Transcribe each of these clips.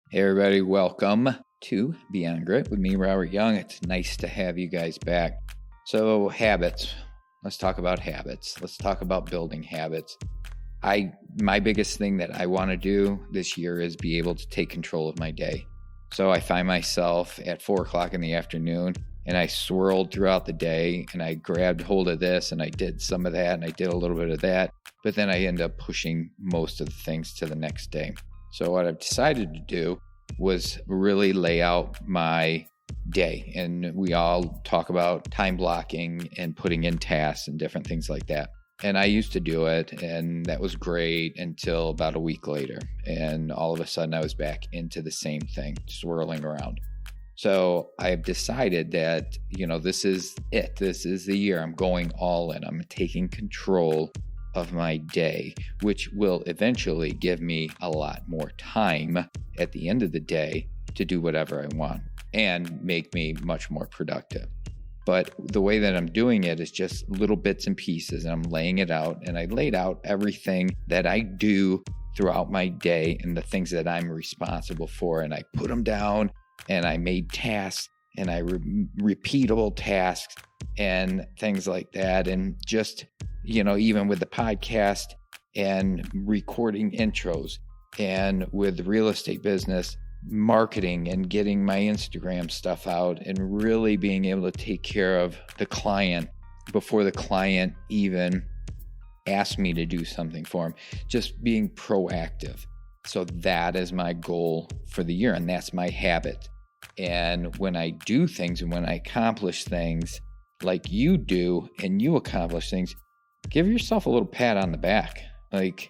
Hey everybody, welcome to Beyond Grit with me, Robert Young. It's nice to have you guys back. So habits, let's talk about habits. Let's talk about building habits. My biggest thing that I want to do this year is be able to take control of my day. So I find myself at 4:00 in the afternoon and I swirled throughout the day and I grabbed hold of this and I did some of that and I did a little bit of that, but then I end up pushing most of the things to the next day. So what I've decided to do was really lay out my day. And we all talk about time blocking and putting in tasks and different things like that. And I used to do it, and that was great until about a week later. And all of a sudden, I was back into the same thing, swirling around. So I've decided that, this is it. This is the year. I'm going all in. I'm taking control of my day, which will eventually give me a lot more time at the end of the day to do whatever I want and make me much more productive. But the way that I'm doing it is just little bits and pieces, and I'm laying it out. And I laid out everything that I do throughout my day and the things that I'm responsible for. And I put them down and I made tasks and I repeatable tasks and things like that. And just, even with the podcast and recording intros and with the real estate business, marketing and getting my Instagram stuff out and really being able to take care of the client before the client even asked me to do something for them, just being proactive. So that is my goal for the year, and that's my habit. And when I do things and when I accomplish things like you do and you accomplish things, give yourself a little pat on the back. Like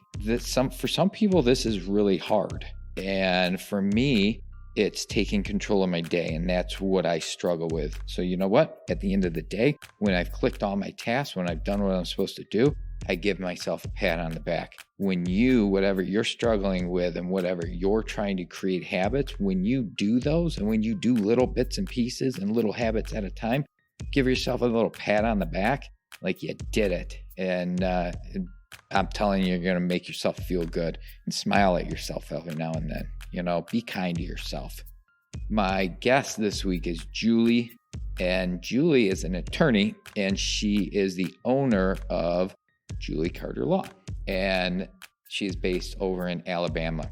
for some people, this is really hard. And for me, it's taking control of my day. And that's what I struggle with. So you know what? At the end of the day, when I've clicked all my tasks, when I've done what I'm supposed to do, I give myself a pat on the back. When whatever you're struggling with and whatever you're trying to create habits, when you do those and when you do little bits and pieces and little habits at a time, give yourself a little pat on the back like you did it. And I'm telling you, you're going to make yourself feel good and smile at yourself every now and then. Be kind to yourself. My guest this week is Julie, and Julie is an attorney, and she is the owner of Julie Carter Law, and she's based over in Alabama.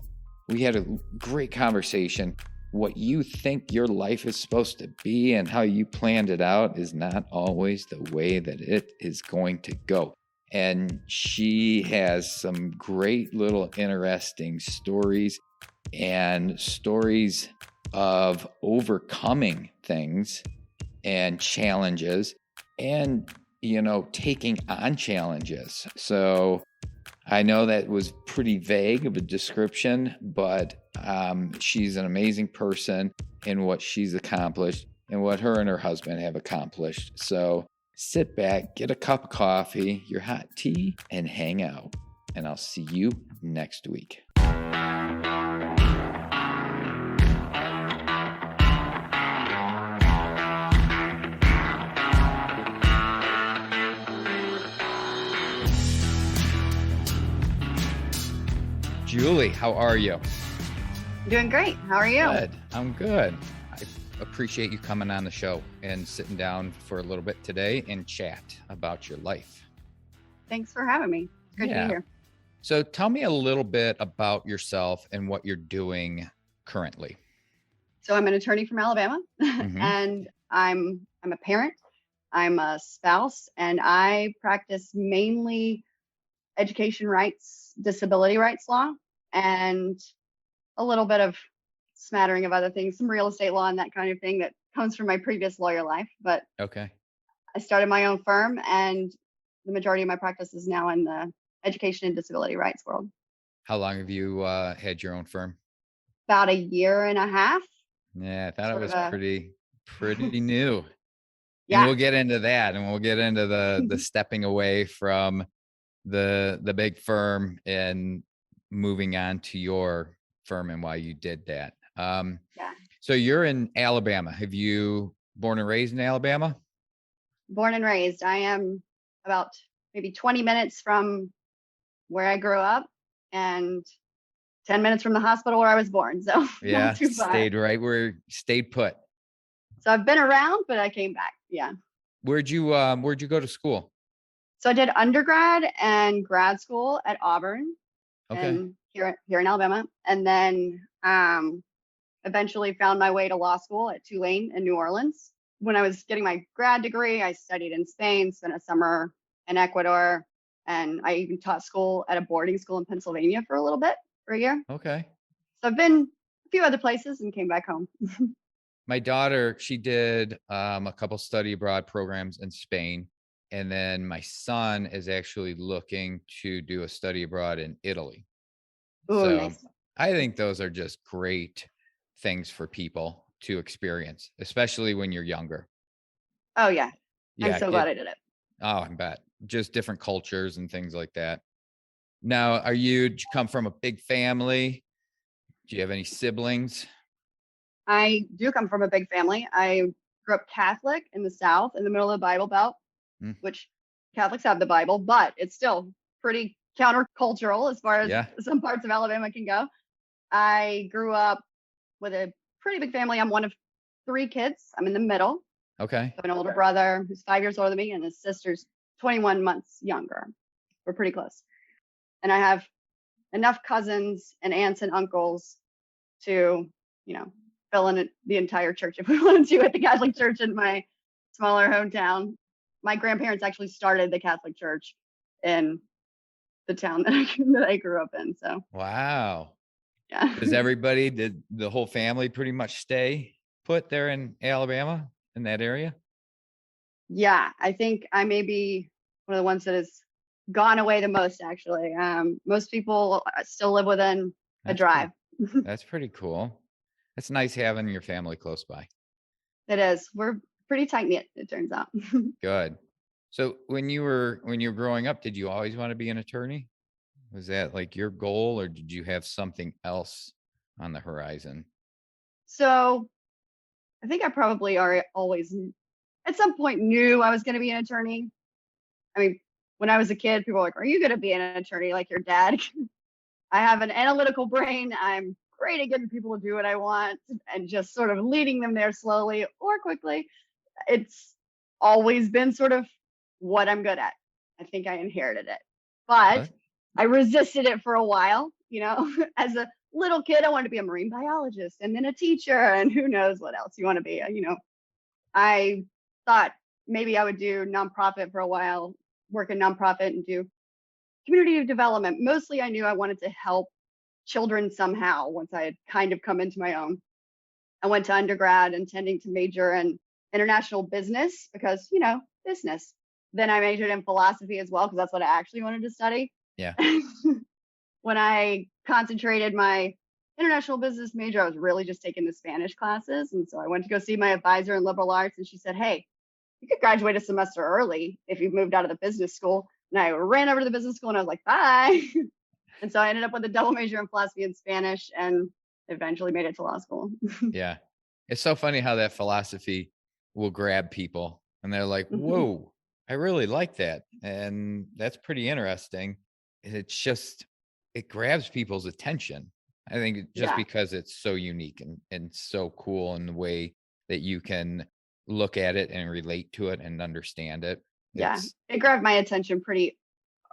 We had a great conversation. What you think your life is supposed to be and how you planned it out is not always the way that it is going to go. And she has some great little interesting stories and stories of overcoming things and challenges and, taking on challenges. So I know that was pretty vague of a description, but she's an amazing person in what she's accomplished and what her and her husband have accomplished. So sit back, get a cup of coffee, your hot tea, and hang out. And I'll see you next week. Julie, how are you? Doing great. How are you? Good. I'm good. I appreciate you coming on the show and sitting down for a little bit today and chat about your life. Thanks for having me. Good to be here. So tell me a little bit about yourself and what you're doing currently. So I'm an attorney from Alabama, and I'm a parent. I'm a spouse, and I practice mainly education rights, disability rights law, and a little bit of smattering of other things, some real estate law and that kind of thing that comes from my previous lawyer life. But okay, I started my own firm, and the majority of my practice is now in the education and disability rights world. How long have you had your own firm? About 1.5 years. Yeah, I thought it was pretty new. Yeah. And we'll get into that, and we'll get into the stepping away from the big firm and moving on to your firm and why you did that. So you're in Alabama. Have you born and raised in Alabama? Born and raised. I am about maybe 20 minutes from where I grew up, and 10 minutes from the hospital where I was born. So Yeah, not too far. Stayed put. So I've been around, but I came back. Yeah. Where'd you go to school? So I did undergrad and grad school at Auburn Okay. and here in Alabama. And then eventually found my way to law school at Tulane in New Orleans. When I was getting my grad degree, I studied in Spain, spent a summer in Ecuador, and I even taught school at a boarding school in Pennsylvania for a little bit, for a year. Okay. So I've been a few other places and came back home. My daughter, she did a couple study abroad programs in Spain. And then my son is actually looking to do a study abroad in Italy. Oh, So nice. I think those are just great things for people to experience, especially when you're younger. Oh, yeah. I'm Yeah, so glad I did it. I bet. Just different cultures and things like that. Now, did you come from a big family? Do you have any siblings? I do come from a big family. I grew up Catholic in the South, in the middle of the Bible Belt, Mm, which Catholics have the Bible, but it's still pretty countercultural as far as yeah. some parts of Alabama can go. I grew up with a pretty big family. I'm one of three kids. I'm in the middle. Okay. I have an older brother who's 5 years older than me, and his sister's 21 months younger. We're pretty close. And I have enough cousins and aunts and uncles to, fill in the entire church if we wanted to at the Catholic Church in my smaller hometown. My grandparents actually started the Catholic Church in the town that I grew up in. So, Wow. yeah. Did the whole family pretty much stay put there in Alabama in that area? Yeah, I think I may be one of the ones that has gone away the most, actually. Most people still live within a That's drive. pretty that's pretty cool. It's nice having your family close by. It is. We're pretty tight knit, it turns out. Good. So when you were growing up, did you always want to be an attorney? Was that like your goal or did you have something else on the horizon? So I think I probably are always at some point knew I was going to be an attorney. I mean, when I was a kid, people were like, "Are you going to be an attorney like your dad?" I have an analytical brain. I'm great at getting people to do what I want and just sort of leading them there slowly or quickly. It's always been sort of what I'm good at. I think I inherited it. But What? I resisted it for a while, As a little kid, I wanted to be a marine biologist and then a teacher and who knows what else you want to be. I thought maybe I would do nonprofit for a while, work in nonprofit and do community development. Mostly I knew I wanted to help children somehow once I had kind of come into my own. I went to undergrad intending to major in international business because, business. Then I majored in philosophy as well because that's what I actually wanted to study. Yeah. When I concentrated my international business major, I was really just taking the Spanish classes. And so I went to go see my advisor in liberal arts, and she said, "Hey, you could graduate a semester early if you moved out of the business school." And I ran over to the business school and I was like, "Bye." And so I ended up with a double major in philosophy and Spanish and eventually made it to law school. Yeah. It's so funny how that philosophy will grab people and they're like, whoa, I really like that. And that's pretty interesting. It's just, it grabs people's attention. I think just Yeah. because it's so unique and so cool in the way that you can look at it and relate to it and understand it. Yeah. It's, It grabbed my attention pretty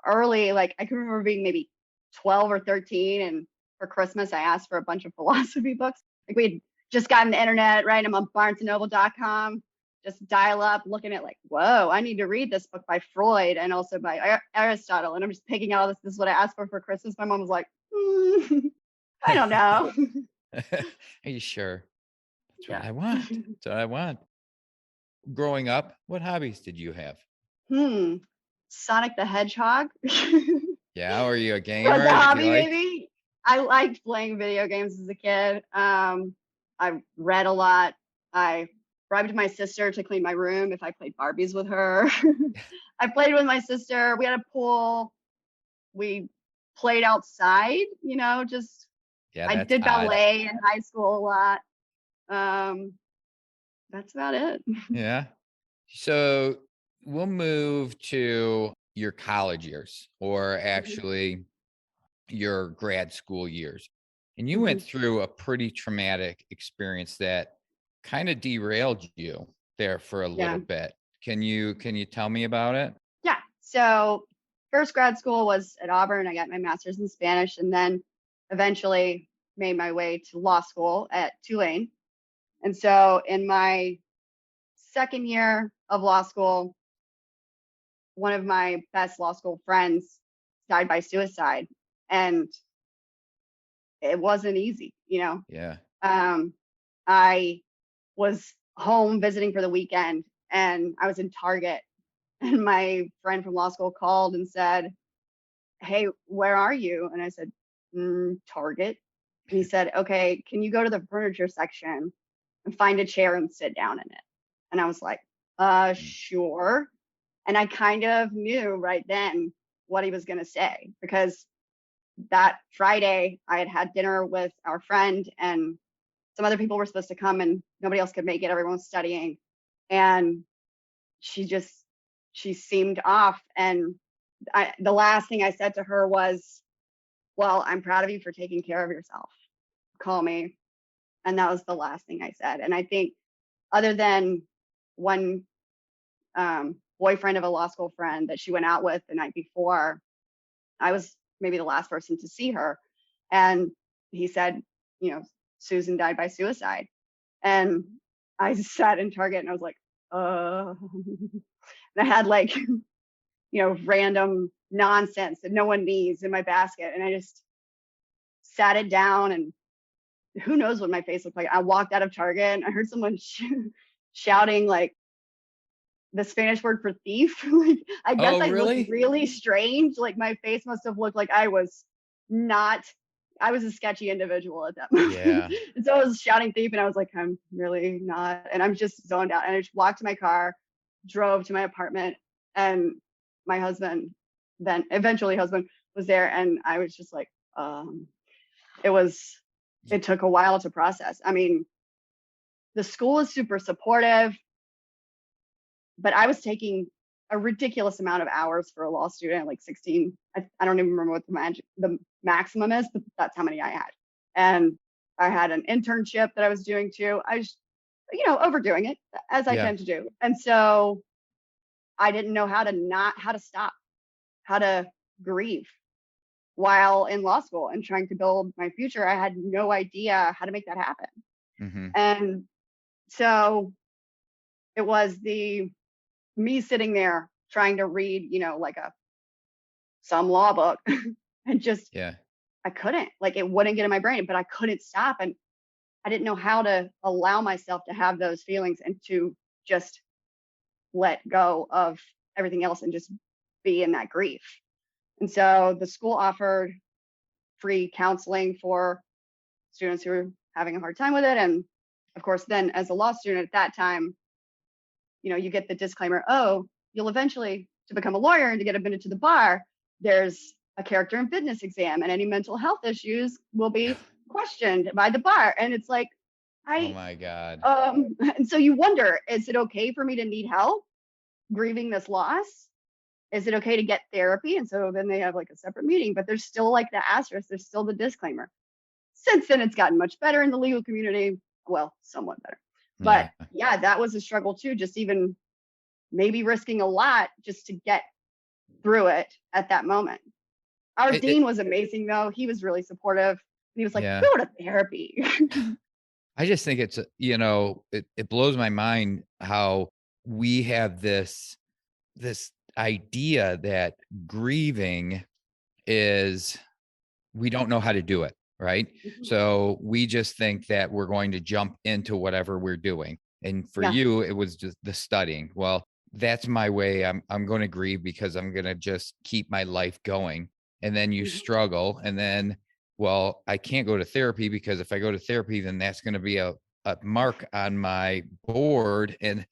early. Like I can remember being maybe 12 or 13. And for Christmas, I asked for a bunch of philosophy books. Like we had just gotten the internet, right? I'm on barnesandnoble.com, just dial up, looking at like, whoa, I need to read this book by Freud and also by Aristotle. And I'm just picking out this is what I asked for Christmas. My mom was like, I don't know. are you sure? That's what Yeah. I want. That's what I want. Growing up, what hobbies did you have? Hmm. Sonic the Hedgehog. Yeah, were you a Was a gamer? Did you hobby, like? maybe. I liked playing video games as a kid. I read a lot. I bribed my sister to clean my room if I played Barbies with her. I played with my sister. We had a pool. We played outside, just Yeah, I that's did odd. ballet in high school a lot. Um, that's about it. Yeah. So we'll move to your college years or Mhm. actually your grad school years. And you went Mhm. through a pretty traumatic experience that kind of derailed you there for a Yeah. little bit. Can you tell me about it? Yeah. So first grad school was at Auburn. I got my master's in Spanish and then eventually made my way to law school at Tulane. And so in my second year of law school, one of my best law school friends died by suicide. And it wasn't easy, you know. Yeah. Um, I was home visiting for the weekend and I was in Target and my friend from law school called and said, "Hey, where are you?" And I said, Target. And he said, "Okay, can you go to the furniture section and find a chair and sit down in it?" And I was like, Mm. sure. And I kind of knew right then what he was going to say because that Friday I had had dinner with our friend and some other people were supposed to come and nobody else could make it. Everyone was studying. And she just, she seemed off. And the last thing I said to her was, "Well, I'm proud of you for taking care of yourself. Call me." And that was the last thing I said. And I think, other than one boyfriend of a law school friend that she went out with the night before, I was maybe the last person to see her. And he said, Susan died by suicide. And I sat in Target and I was like, and I had like, random nonsense that no one needs in my basket. And I just sat it down and who knows what my face looked like. I walked out of Target and I heard someone shouting like the Spanish word for thief. Like, I guess Oh, I looked really? really strange. Like my face must have looked like not, I was a sketchy individual at that moment. Yeah. And so I was shouting thief and I was like, I'm really not. And I'm just zoned out. And I just walked to my car, drove to my apartment, and my husband, then eventually husband, was there. And I was just like, it was, Y- it took a while to process. I mean, the school is super supportive, but I was taking a ridiculous amount of hours for a law student, like 16. I don't even remember what the maximum is, but that's how many I had. And I had an internship that I was doing too. I was, overdoing it as I Yeah. tend to do. And so I didn't know how to stop, how to grieve while in law school and trying to build my future. I had no idea how to make that happen. Hmm. And so it was the me sitting there trying to read, like some law book and just Yeah. I couldn't. Like it wouldn't get in my brain, but I couldn't stop and I didn't know how to allow myself to have those feelings and to just let go of everything else and just be in that grief. And so the school offered free counseling for students who were having a hard time with it. And of course, then as a law student at that time, you get the disclaimer, oh, you'll eventually, to become a lawyer and to get admitted to the bar, there's a character and fitness exam, and any mental health issues will be questioned by the bar. And it's like, Oh I, my God. and so you wonder, is it okay for me to need help grieving this loss? Is it okay to get therapy? And so then they have like a separate meeting, but there's still like the asterisk, there's still the disclaimer. Since then, it's gotten much better in the legal community. Well, somewhat better. But Yeah. yeah, that was a struggle too, just even maybe risking a lot just to get through it at that moment. Our It, dean was amazing though. He was really supportive. He was like, yeah. go to therapy. I just think it blows my mind how we have this idea that grieving is we don't know how to do it, right? So we just think that we're going to jump into whatever we're doing. And for Yeah. you, it was just the studying. Well, that's my way. I'm going to grieve because I'm going to just keep my life going. And then you Mhm. struggle, and then, well, I can't go to therapy because if I go to therapy, then that's going to be a mark on my board. And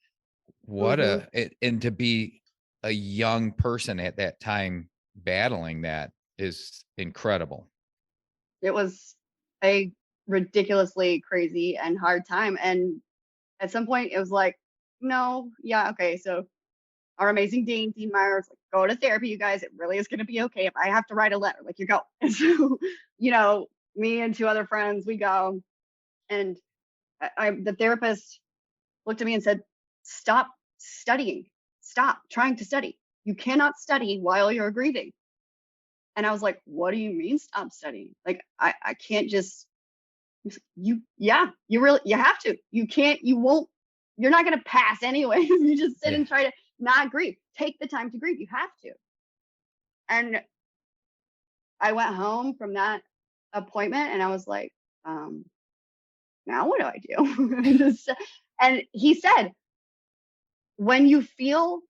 Mhm. and to be a young person at that time battling that is incredible. It was a ridiculously crazy and hard time. And at some point, it was like, no, yeah, okay. So our amazing Dean, Dean Myers, like, go to therapy, you guys. It really is going to be okay. If I have to write a letter, like you go. And so, you know, me and two other friends, we go, and the therapist looked at me and said, "Stop studying. Stop trying to study. You cannot study while you're grieving." And I was like, "What do you mean stop studying? Like, I can't just, yeah, you have to. You can't, you won't, you're not going to pass anyway. You just sit Yeah. and try to not grieve. Take the time to grieve. You have to." And I went home from that appointment and I was like, now what do I do? And he said, when you feel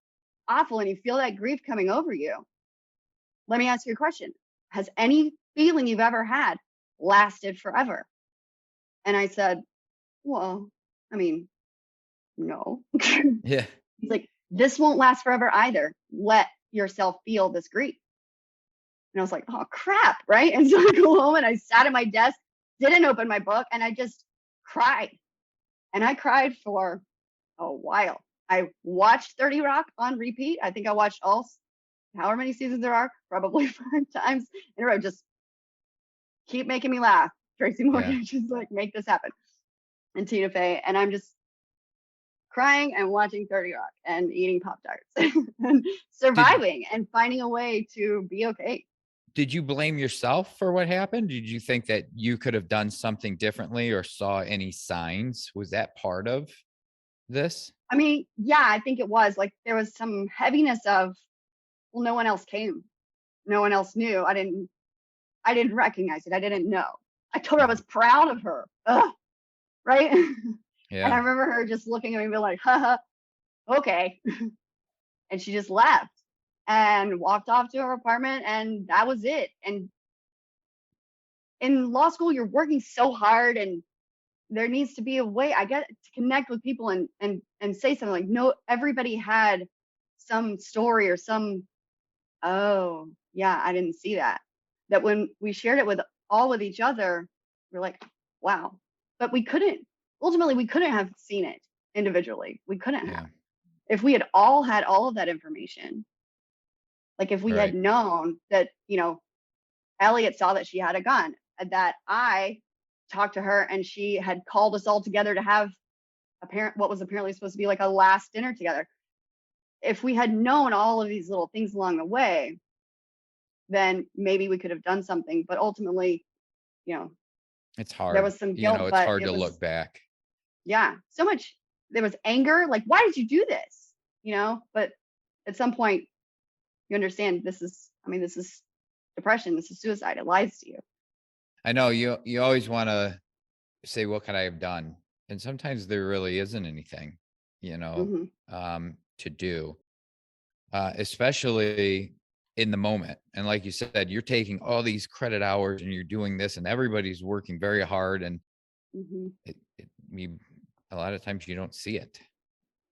awful and you feel that grief coming over you, let me ask you a question. Has any feeling you've ever had lasted forever? And I said, well, I mean, no. Yeah. He's like, this won't last forever either. Let yourself feel this grief. And I was like, oh crap, right? And so I go home and I sat at my desk, didn't open my book, and I just cried. And I cried for a while. I watched 30 Rock on repeat. I think I watched all, however many seasons there are, probably 5 times in a row. Just keep making me laugh. Tracy Yeah. Morgan, just like make this happen. And Tina Fey. And I'm just crying and watching 30 Rock and eating Pop Tarts and Did surviving and finding a way to be okay. did you blame yourself for what happened? Did you think that you could have done something differently or saw any signs? Was that part of this? I mean, yeah, I think it was like there was some heaviness of, well, no one else came. No one else knew. I didn't recognize it. I didn't know. I told her I was proud of her. Ugh, right? And I Yeah. remember her just looking at me and being like, haha, okay. And she just left and walked off to her apartment and that was it. And in law school, you're working so hard and there needs to be a way, I get, to connect with people and say something like, no, everybody had some story or some, oh yeah, I didn't see that. That when we shared it with each other, we're like, wow. But ultimately we couldn't have seen it individually. We couldn't have. Yeah. If we had all had all of that information, like if we had Right. known that, Elliot saw that she had a gun, that I talked to her and she had called us all together to have what was apparently supposed to be like a last dinner together. If we had known all of these little things along the way, then maybe we could have done something. But ultimately, you know, It's there hard. was some guilt, It's but hard it to look was, back. yeah, so much. There was anger, like, why did you do this? But at some point, you understand this is depression, this is suicide. It lies to you. I know you always want to say, what could I have done? And sometimes there really isn't anything, Hmm. to do, especially in the moment. And like you said, you're taking all these credit hours and you're doing this and everybody's working very hard. And Hmm. you, a lot of times you don't see it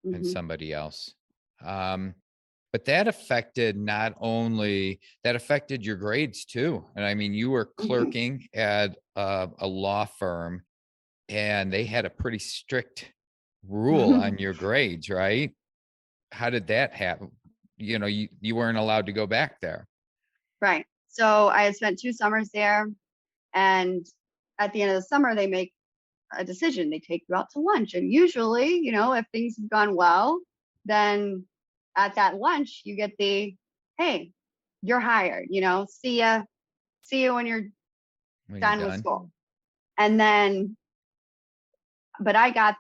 in Hmm. somebody else. But that affected that affected your grades too. And I mean, you were Hmm. clerking at a law firm and they had a pretty strict rule on your grades, right? How did that happen? You weren't allowed to go back there. Right. So I had spent 2 summers there, and at the end of the summer, they make a decision. They take you out to lunch, and usually, if things have gone well, then at that lunch you get the, hey, you're hired. See you when you're When you're done with done. school. And then, but I got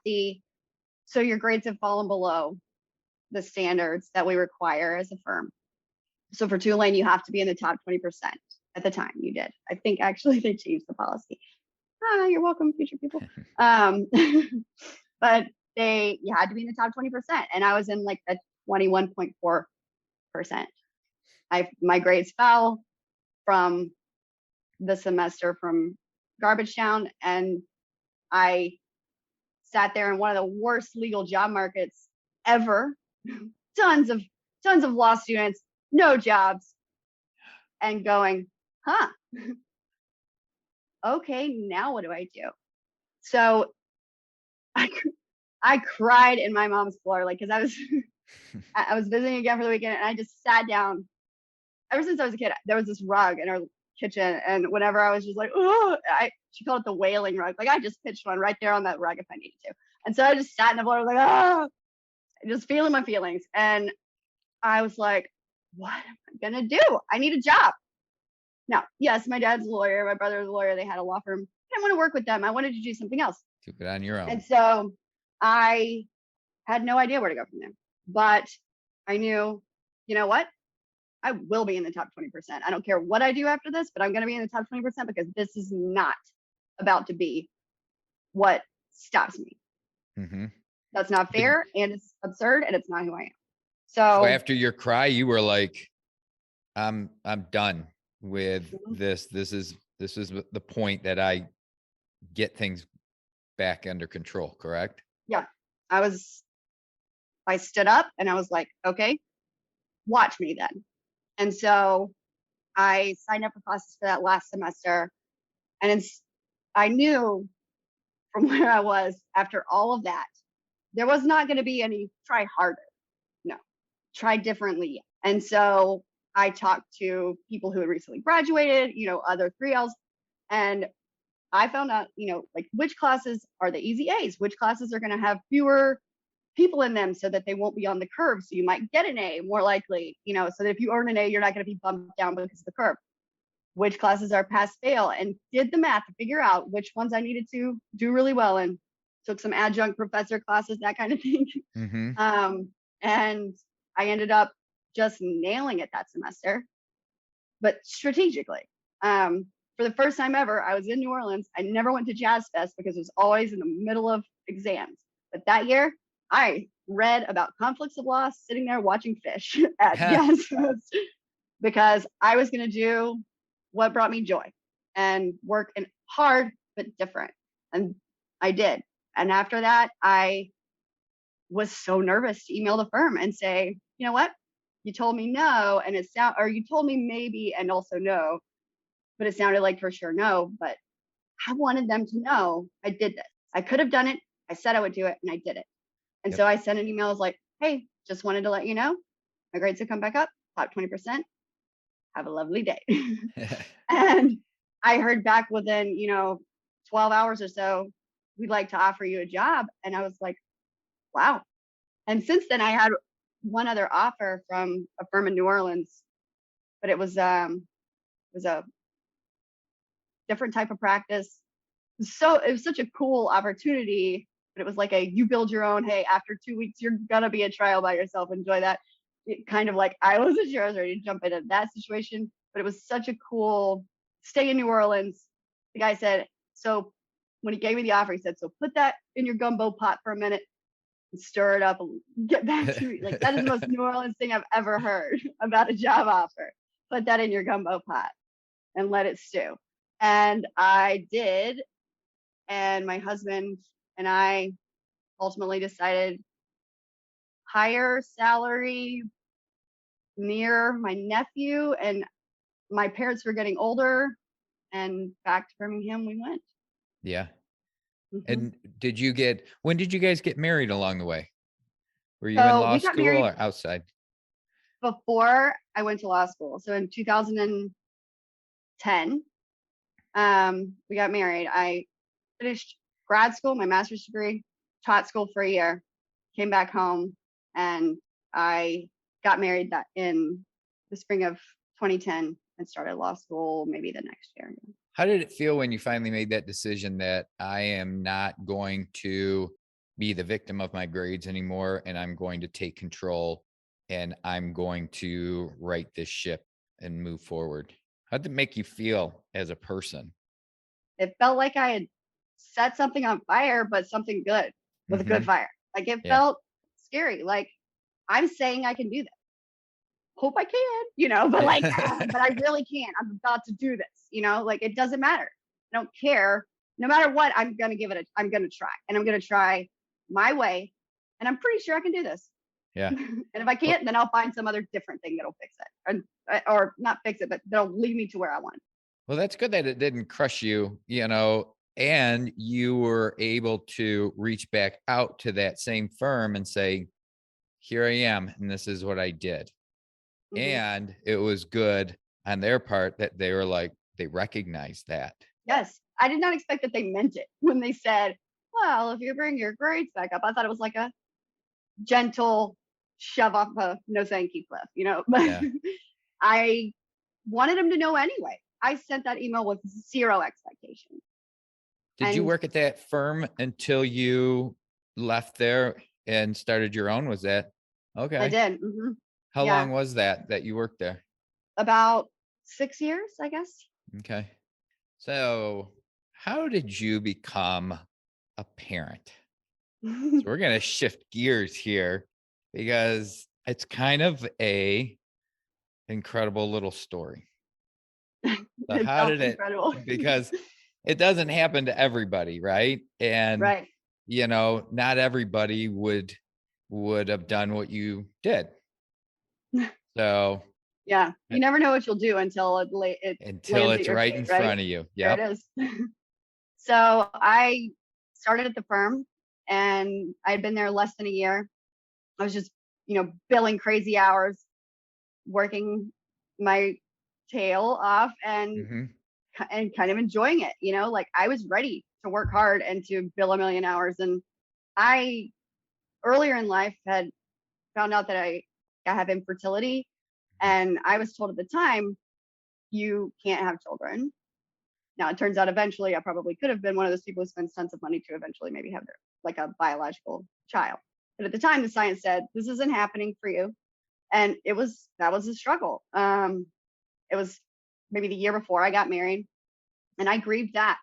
so your grades have fallen below the standards that we require as a firm. So for Tulane, you have to be in the top 20%. At the time, you did. I think actually they changed the policy. You're welcome, future people. Um, but you had to be in the top 20%, and I was in like the 21.4%. My grades fell from the semester from garbage town, and I sat there in one of the worst legal job markets ever. tons of tons of law students, no jobs, and going, huh, okay, now what do I do? So I, I cried in my mom's floor, like, because I was visiting again for the weekend, and I just sat down. Ever since I was a kid, there was this rug in our kitchen. And whenever I was just like, oh, she called it the wailing rug. Like I just pitched one right there on that rug if I needed to. And so I just sat in the floor like, oh, just feeling my feelings. And I was like, what am I going to do? I need a job. Now, yes, my dad's a lawyer. My brother was a lawyer. They had a law firm. I didn't want to work with them. I wanted to do something else. Took it on your own. And so I had no idea where to go from there. But I knew, you know what? I will be in the top 20%. I don't care what I do after this, but I'm going to be in the top 20% because this is not about to be what stops me. Mm-hmm. That's not fair, and it's absurd, and it's not who I am. So after your cry, you were like, I'm done with this. This is the point that I get things back under control, correct? Yeah. I stood up and I was like, okay, watch me then. And so I signed up for classes for that last semester. And I knew from where I was after all of that, there was not going to be any try harder. No, try differently. And so I talked to people who had recently graduated, other 3Ls, and I found out, like which classes are the easy A's, which classes are going to have fewer people in them so that they won't be on the curve. So you might get an A more likely, so that if you earn an A, you're not going to be bumped down because of the curve. Which classes are pass fail, and did the math to figure out which ones I needed to do really well in. Took some adjunct professor classes, that kind of thing. Mm-hmm. And I ended up just nailing it that semester, but strategically. For the first time ever, I was in New Orleans. I never went to Jazz Fest because it was always in the middle of exams. But that year, I read about conflicts of law sitting there watching fish at Jazz Fest because I was going to do what brought me joy and work in hard but different. And I did. And after that, I was so nervous to email the firm and say, you know what? You told me no, and or you told me maybe and also no, but it sounded like for sure no. But I wanted them to know I did this. I could have done it. I said I would do it, and I did it. And so I sent an email. I was like, hey, just wanted to let you know my grades have come back up, top 20%. Have a lovely day. And I heard back within, 12 hours or so, we'd like to offer you a job. And I was like, wow. And since then I had one other offer from a firm in New Orleans, but it was a different type of practice. So it was such a cool opportunity, but it was like you build your own, hey, after 2 weeks, you're going to be a trial by yourself. Enjoy that. It kind of like, I wasn't sure I was ready to jump into that situation, but it was such a cool stay in New Orleans. The guy said, so when he gave me the offer, he said, so put that in your gumbo pot for a minute and stir it up and get back to me. Like, that is the most New Orleans thing I've ever heard about a job offer. Put that in your gumbo pot and let it stew. And I did. And my husband and I ultimately decided higher salary near my nephew, and my parents were getting older, and back to Birmingham we went. Yeah. Mm-hmm. And when did you guys get married along the way? Were you in law school or outside? Before I went to law school. So in 2010, we got married. I finished grad school, my master's degree, taught school for a year, came back home, and I got married that in the spring of 2010 and started law school maybe the next year. How did it feel when you finally made that decision that I am not going to be the victim of my grades anymore, and I'm going to take control and I'm going to right this ship and move forward? How did it make you feel as a person? It felt like I had set something on fire, but something good with a good fire. Like it felt scary. Like I'm saying I can do this. Hope I can, but like, but I really can't. I'm about to do this, like it doesn't matter. I don't care. No matter what, I'm going to give it I'm going to try, and I'm going to try my way. And I'm pretty sure I can do this. Yeah. And if I can't, then I'll find some other different thing that'll fix it, or not fix it, but that'll lead me to where I want. Well, that's good that it didn't crush you, and you were able to reach back out to that same firm and say, here I am, and this is what I did. Mm-hmm. And it was good on their part that they were like, they recognize that. Yes. I did not expect that they meant it when they said, well, if you bring your grades back up. I thought it was like a gentle shove off a no thank you cliff, but Yeah. I wanted them to know anyway. I sent that email with zero expectation. Did you And work at that firm until you left there and started your own? Was that I okay? did. How Yeah. long was that you worked there? About 6 years, I guess. Okay. So how did you become a parent? So we're going to shift gears here because it's kind of a incredible little story. So It how felt did it, incredible. because it doesn't happen to everybody, right? And Right. not everybody would have done what you did. So Yeah. You never know what you'll do until it until lands at it's your right feet, in right? front of you. There Yep. it is. So I started at the firm and I'd been there less than a year. I was just, billing crazy hours, working my tail off and hmm kind of enjoying it, like I was ready to work hard and to bill a million hours. And I earlier in life had found out that I have infertility. And I was told at the time, you can't have children. Now it turns out eventually I probably could have been one of those people who spends tons of money to eventually maybe have like a biological child. But at the time, the science said this isn't happening for you, and that was a struggle. It was maybe the year before I got married, and I grieved that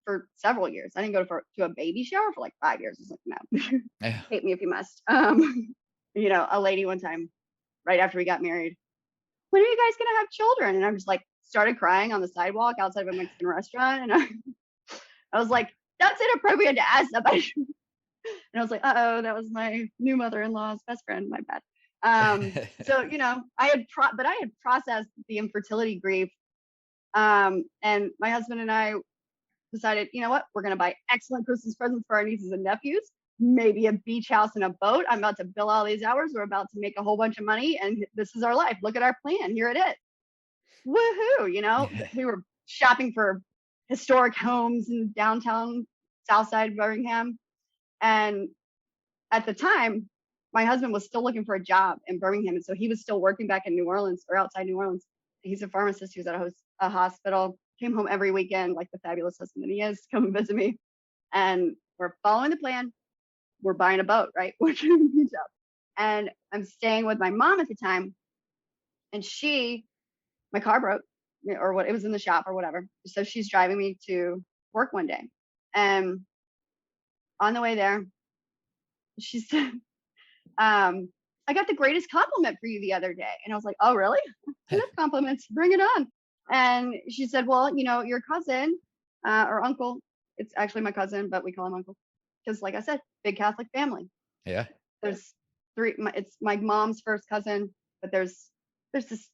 for several years. I didn't go to a baby shower for like 5 years. I was like, no, Yeah. hate me if you must. A lady one time right after we got married, when are you guys gonna have children? And I'm just like started crying on the sidewalk outside of a Mexican restaurant, and I was like, that's inappropriate to ask somebody. And I was like, oh, that was my new mother-in-law's best friend. My bad. So I had processed the infertility grief, and my husband and I decided, you know what, we're gonna buy excellent Christmas presents for our nieces and nephews. Maybe a beach house and a boat. I'm about to bill all these hours. We're about to make a whole bunch of money, and this is our life. Look at our plan. Here it is. Woohoo! We were shopping for historic homes in downtown Southside Birmingham, and at the time, my husband was still looking for a job in Birmingham, and so he was still working back in New Orleans or outside New Orleans. He's a pharmacist. He was at a hospital. Came home every weekend, like the fabulous husband that he is, to come and visit me. And we're following the plan. We're buying a boat, right? We're doing a beach house. And I'm staying with my mom at the time, and my car broke, or what, it was in the shop or whatever. So she's driving me to work one day, and on the way there, she said, I got the greatest compliment for you the other day. And I was like, oh, really? I love compliments. Bring it on. And she said, well, your cousin or uncle, it's actually my cousin, but we call him uncle. Because like I said, big Catholic family. Yeah. There's three, it's my mom's first cousin, but there's this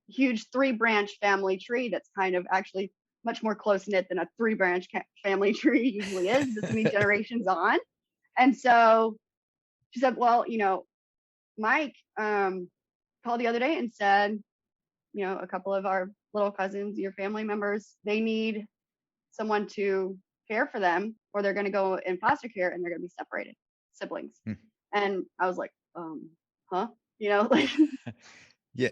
huge 3-branch family tree that's kind of actually much more close knit than a 3-branch family tree usually is, this many generations on. And so she said, well, Mike called the other day and said, a couple of our little cousins, your family members, they need someone to care for them, or they're going to go in foster care and they're going to be separated, siblings. And I was like, huh? Like, Yeah.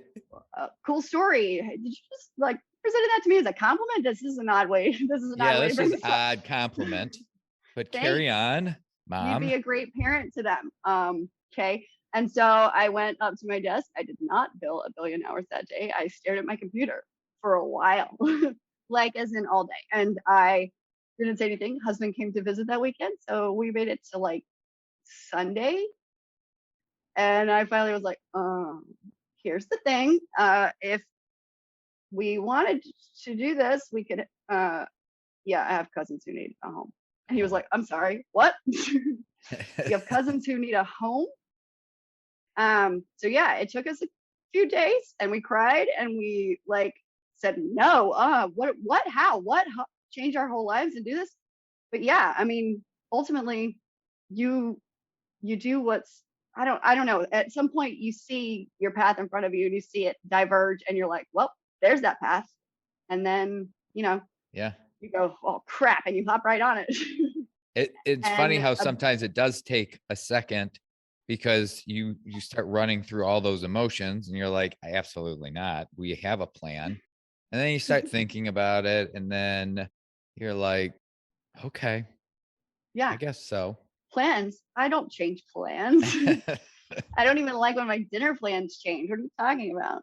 Cool story. Did you just like presented that to me as a compliment? This is an odd way. This is an odd way to bring This is this up. odd compliment, but carry on, Mom. You'd be a great parent to them. Okay. And so I went up to my desk. I did not bill a billion hours that day. I stared at my computer for a while, like as in all day. And I didn't say anything. Husband came to visit that weekend. So we made it to like Sunday. And I finally was like, here's the thing. If we wanted to do this, we could, I have cousins who need a home. And he was like, I'm sorry, what? You have cousins who need a home? So yeah, it took us a few days and we cried and we like said, no, how, change our whole lives and do this. But yeah, I mean, ultimately you do what's, I don't know. At some point you see your path in front of you and you see it diverge and you're like, well, there's that path. And then you know, Yeah. you go, oh crap, and you hop right on it. It's funny And how sometimes it does take a second because you start running through all those emotions and you're like, absolutely not. We have a plan. And then you start thinking about it and then you're like, okay, I yeah, guess so. plans. I don't change plans. I don't even like when my dinner plans change. What are you talking about?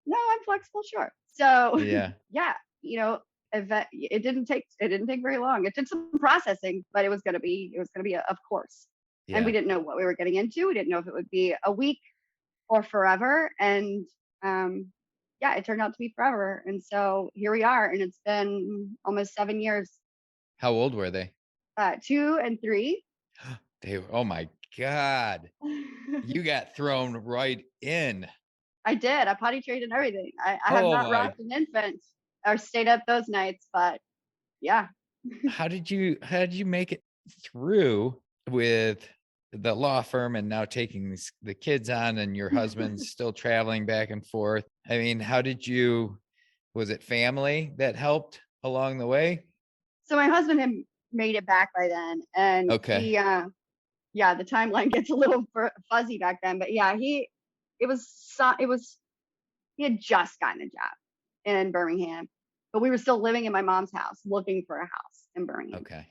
No, I'm flexible, sure. So Yeah. yeah, you know, it didn't take very long. It took some processing, but it was gonna be of course. And we Yeah. didn't know what we were getting into. We didn't know if it would be a week or forever. And yeah, it turned out to be forever. And so here we are, and it's been almost 7 years. How old were they? 2 and 3. Oh my God. You got thrown right in. I did. I potty trained and everything. I have Oh not my, rocked an infant or stayed up those nights, but yeah. how did you make it through with the law firm and now taking the kids on and your husband's still traveling back and forth? I mean, how did you was it family that helped along the way? So my husband had made it back by then, and Okay. yeah, the timeline gets a little fuzzy back then, but yeah, it was he had just gotten a job in Birmingham, but we were still living in my mom's house, looking for a house in Birmingham. Okay.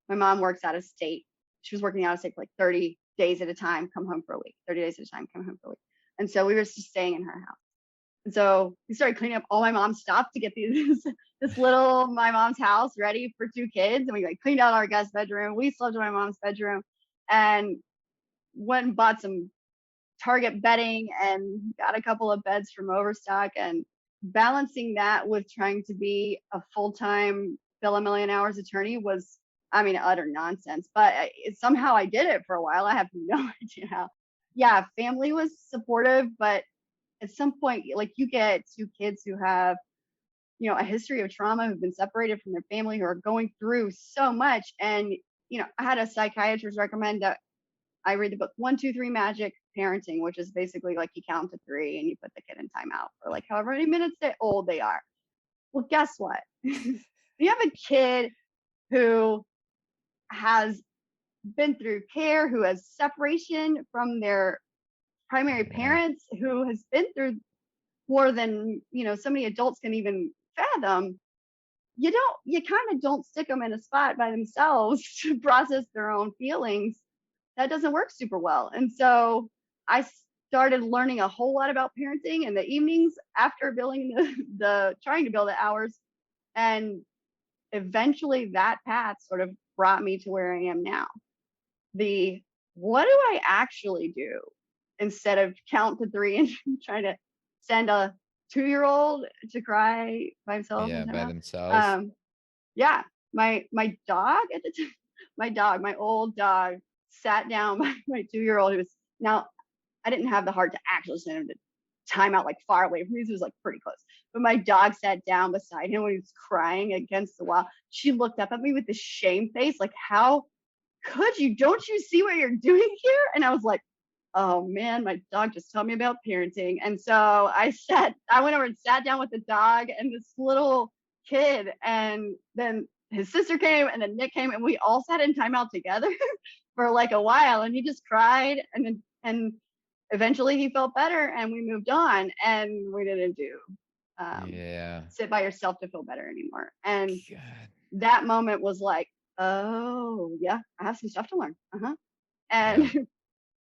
My mom works out of state. She was working out of state for like 30 days at a time, come home for a week. 30 days at a time, come home for a week. And so we were just staying in her house. And so we started cleaning up all my mom's stuff to get this little my mom's house ready for 2 kids. And we like cleaned out our guest bedroom. We slept in my mom's bedroom and went and bought some Target bedding and got a couple of beds from Overstock, and balancing that with trying to be a full-time bill a million hours attorney was, I mean, utter nonsense. But somehow I did it for a while. I have no idea how. Yeah, family was supportive, but at some point, like you get 2 kids who have, a history of trauma, who've been separated from their family, who are going through so much. And, I had a psychiatrist recommend that I read the book 1, 2, 3 Magic Parenting, which is basically like you count to 3 and you put the kid in timeout for like however many minutes old they are. Well, guess what? You have a kid who has been through care, who has separation from their primary Yeah. parents, who has been through more than so many adults can even fathom. You kind of don't stick them in a spot by themselves to process their own feelings. That doesn't work super well. And so I started learning a whole lot about parenting in the evenings after building the trying to build the hours. And eventually that path sort of brought me to where I am now. The what do I actually do instead of count to 3 and trying to send a 2-year-old to cry by himself in Yeah, by timeout? themselves. Um, yeah, my dog at the time, my old dog, sat down by my 2-year-old who was now I didn't have the heart to actually send him to timeout like far away from me. He was like pretty close. But my dog sat down beside him when he was crying against the wall. She looked up at me with this shame face, like, how could you? Don't you see what you're doing here? And I was like, oh man, my dog just taught me about parenting. And so I went over and sat down with the dog and this little kid, and then his sister came, and then Nick came, and we all sat in timeout together for like a while. And he just cried, and eventually he felt better, and we moved on, and we didn't do Yeah. sit by yourself to feel better anymore. And God. that moment was like, oh yeah, I have some stuff to learn. Yeah. And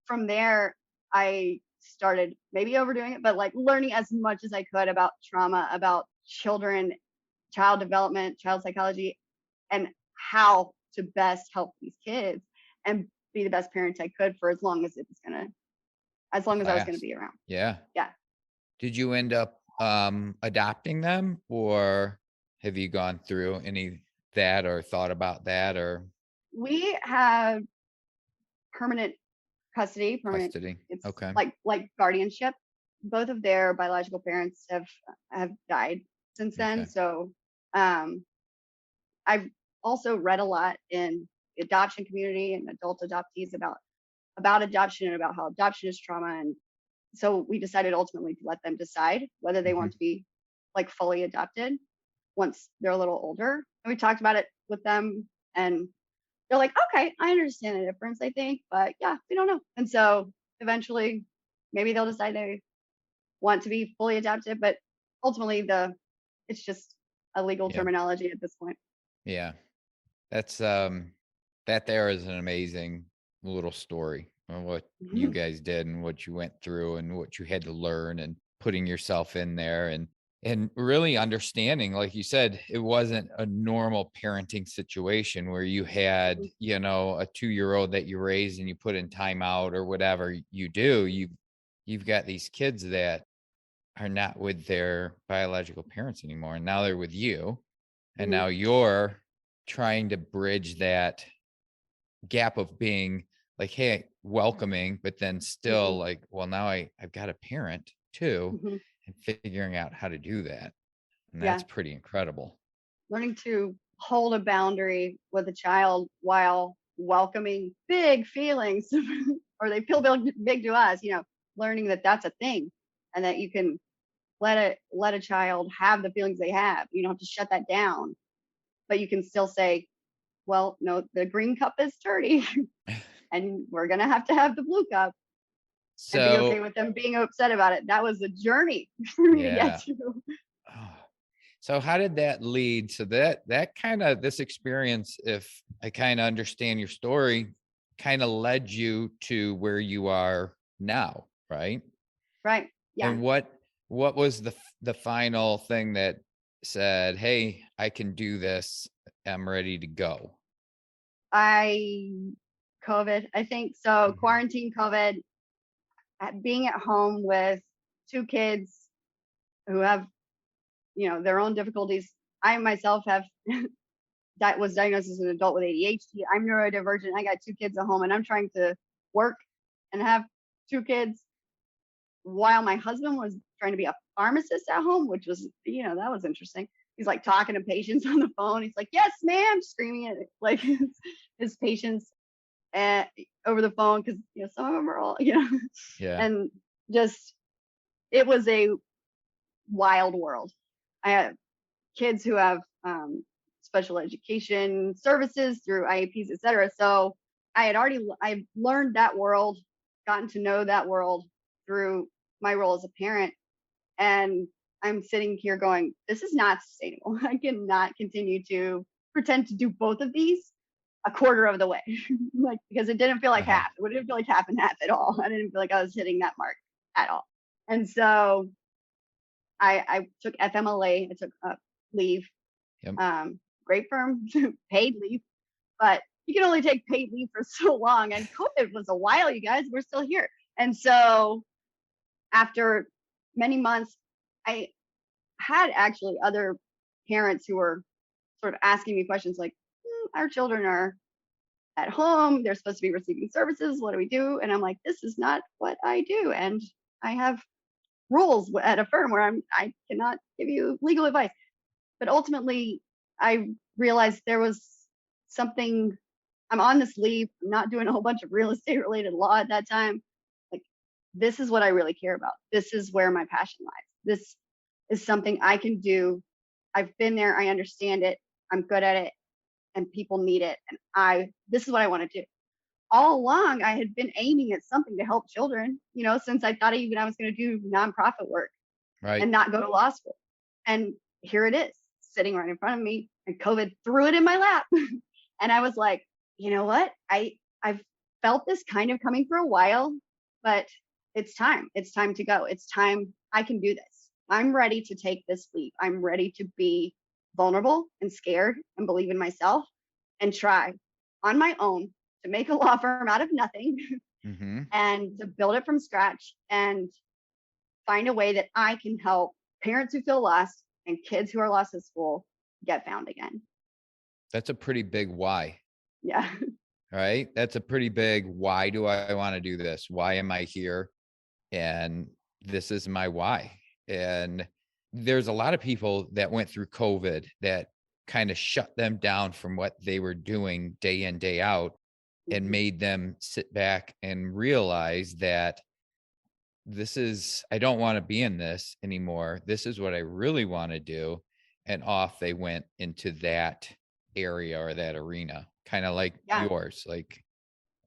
from there, I started maybe overdoing it, but like learning as much as I could about trauma, about children, child development, child psychology, and how to best help these kids and be the best parent I could for as long as I was gonna Last. be around. Yeah. Yeah. Did you end up adopting them or have you gone through any that or thought about that or We have permanent custody, permanent custody? it's Okay. like guardianship. Both of their biological parents have died since then. Okay. So I've also read a lot in the adoption community and adult adoptees about adoption and about how adoption is trauma. And so we decided ultimately to let them decide whether they want Mhm. to be like fully adopted. once they're a little older. And we talked about it with them, and they're like, okay, I understand the difference, I think, but yeah, we don't know. And so eventually maybe they'll decide they want to be fully adapted, but ultimately it's just a legal Yeah. terminology at this point. Yeah. That's that there is an amazing little story of what you Mhm. guys did and what you went through and what you had to learn and putting yourself in there and really understanding, like you said, it wasn't a normal parenting situation where you had, Mhm. a 2-year-old that you raised and you put in timeout or whatever you do. You've got these kids that are not with their biological parents anymore, and now they're with you, and Mhm. now you're trying to bridge that gap of being like, hey, welcoming, but then still Mhm. like, well, now I've got a parent too, Mhm. and figuring out how to do that. And that's Yeah. pretty incredible. Learning to hold a boundary with a child while welcoming big feelings or they feel big to us, learning that that's a thing and that you can let a child have the feelings they have. You don't have to shut that down, but you can still say, well, no, the green cup is dirty and we're going to have the blue cup, and be okay So, with them being upset about it. That was a journey for me to get yeah. to. Oh. So how did that lead? So that kind of this experience, if I kind of understand your story, kind of led you to where you are now, right? Right. Yeah. And what was the final thing that said, "Hey, I can do this. I'm ready to go." I COVID, I think so. Mhm. Quarantine COVID, being at home with two kids who have, their own difficulties. I myself have that was diagnosed as an adult with ADHD. I'm neurodivergent. I got two kids at home and I'm trying to work and have two kids while my husband was trying to be a pharmacist at home, which was, that was interesting. He's like talking to patients on the phone. He's like, yes, ma'am, screaming at like his patients uh, over the phone because, some of them are all, Yeah. and just, it was a wild world. I have kids who have special education services through IEPs, et cetera. So I've learned that world, gotten to know that world through my role as a parent. And I'm sitting here going, this is not sustainable. I cannot continue to pretend to do both of these a quarter of the way. Like, because it didn't feel like Uh-huh. half. It didn't feel like half and half at all. I didn't feel like I was hitting that mark at all. And so I took FMLA, I took leave, Yep. great firm, paid leave, but you can only take paid leave for so long. And COVID was a while, you guys. We're still here. And so after many months, I had actually other parents who were sort of asking me questions like, our children are at home, they're supposed to be receiving services. What do we do? And I'm like, this is not what I do. And I have rules at a firm where I cannot give you legal advice. But ultimately, I realized there was something. I'm on this leave. I'm not doing a whole bunch of real estate related law at that time. Like, this is what I really care about. This is where my passion lies. This is something I can do. I've been there. I understand it. I'm good at it, and people need it. And this is what I want to do. All along, I had been aiming at something to help children, since I thought even I was going to do nonprofit work Right. and not go to law school. And here it is, sitting right in front of me, and COVID threw it in my lap. And I was like, you know what? I've felt this kind of coming for a while, but it's time. It's time to go. It's time. I can do this. I'm ready to take this leap. I'm ready to be vulnerable and scared and believe in myself and try on my own to make a law firm out of nothing Mm-hmm. and to build it from scratch and find a way that I can help parents who feel lost and kids who are lost at school get found again. That's a pretty big why, Yeah. right? That's a pretty big why do I want to do this? Why am I here? And this is my why. And there's a lot of people that went through COVID that kind of shut them down from what they were doing day in, day out, and Mhm. made them sit back and realize that I don't want to be in this anymore. This is what I really want to do. and off they went into that area or that arena, kind of like yours. Like,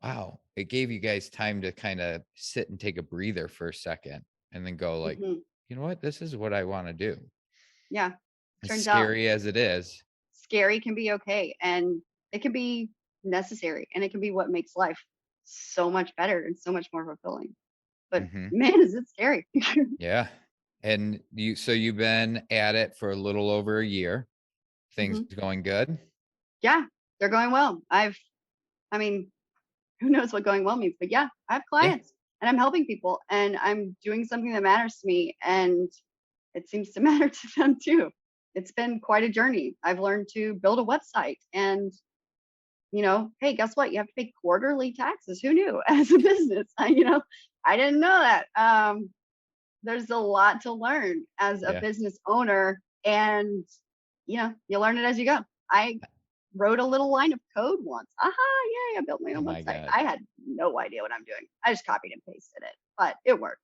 wow, it gave you guys time to kind of sit and take a breather for a second and then go like, you know what, this is what I want to do. Yeah. As scary as it is. Scary can be okay. And it can be necessary. And it can be what makes life so much better and so much more fulfilling. But man, is it scary. Yeah. And you've been at it for a little over a year. Things going good? Yeah, they're going well. I mean, who knows what going well means, but yeah, I have clients and I'm helping people and I'm doing something that matters to me and it seems to matter to them too. It's been quite a journey. I've learned to build a website and, hey, guess what? You have to pay quarterly taxes. Who knew? As a business, I didn't know that. There's a lot to learn as a business owner and, you learn it as you go. I wrote a little line of code once. Yay, I built my own website. God. I had no idea what I'm doing. I just copied and pasted it, but it worked.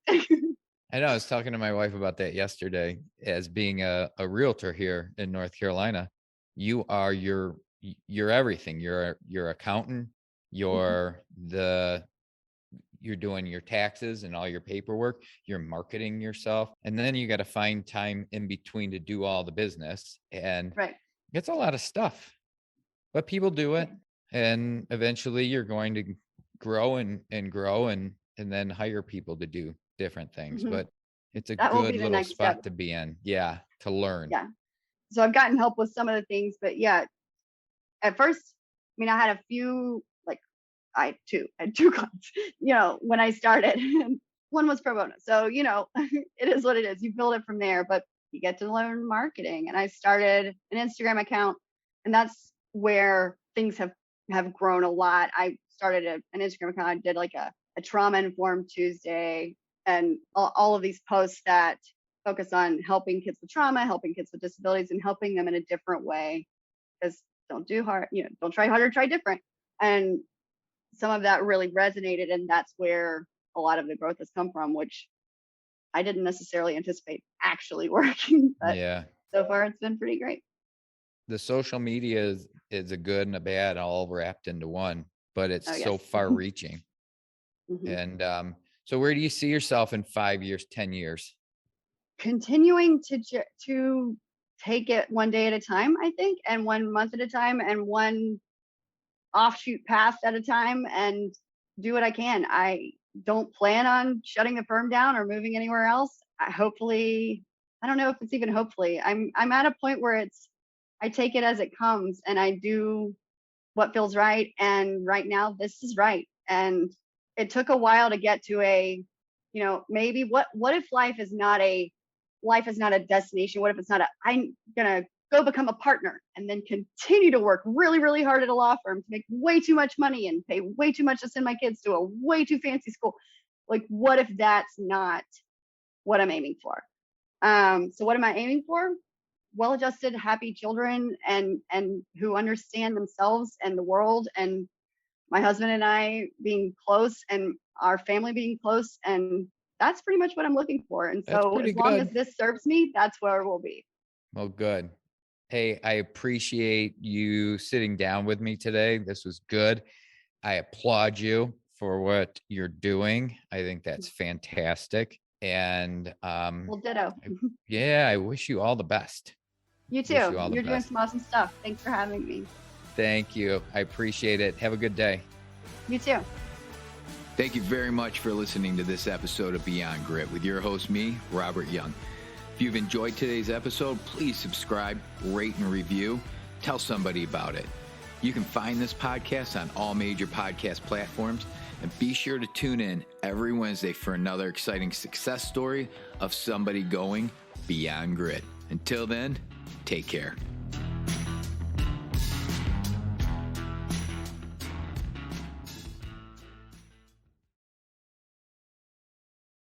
I know. I was talking to my wife about that yesterday. As being a realtor here in North Carolina, you are your everything. You're your accountant. You're doing your taxes and all your paperwork. You're marketing yourself, and then you got to find time in between to do all the business. And it's a lot of stuff. But people do it, and eventually you're going to grow and grow and then hire people to do different things. But it's a good little spot to be in. Yeah, to learn. Yeah. So I've gotten help with some of the things, but yeah, at first, I had a few, I had two clients, when I started. One was pro bono. So, it is what it is. You build it from there, but you get to learn marketing. And I started an Instagram account, and that's where things have grown a lot. I started an Instagram account. I did like a trauma informed Tuesday and all of these posts that focus on helping kids with trauma, helping kids with disabilities, and helping them in a different way. Because don't try harder, try different. And some of that really resonated, and that's where a lot of the growth has come from, which I didn't necessarily anticipate actually working. But so far it's been pretty great. The social media is a good and a bad all wrapped into one, but it's so far reaching. And so where do you see yourself in 5 years, 10 years? Continuing to take it one day at a time, I think, and 1 month at a time, and one offshoot path at a time, and do what I can. I don't plan on shutting the firm down or moving anywhere else. I don't know if it's even hopefully. I'm at a point where I take it as it comes and I do what feels right. And right now this is right. And it took a while to get to maybe what if life is not a destination? What if it's not I'm going to go become a partner and then continue to work really, really hard at a law firm to make way too much money and pay way too much to send my kids to a way too fancy school? Like, what if that's not what I'm aiming for? So what am I aiming for? Well-adjusted, happy children and who understand themselves and the world, and my husband and I being close and our family being close. And that's pretty much what I'm looking for. And so as long as this serves me, that's where we'll be. Well, good. Hey, I appreciate you sitting down with me today. This was good. I applaud you for what you're doing. I think that's fantastic. And well, ditto. I wish you all the best. You too. You're doing some awesome stuff. Thanks for having me. Thank you. I appreciate it. Have a good day. You too. Thank you very much for listening to this episode of Beyond Grit with your host, me, Robert Young. If you've enjoyed today's episode, please subscribe, rate, and review. Tell somebody about it. You can find this podcast on all major podcast platforms, and be sure to tune in every Wednesday for another exciting success story of somebody going beyond grit. Until then, take care.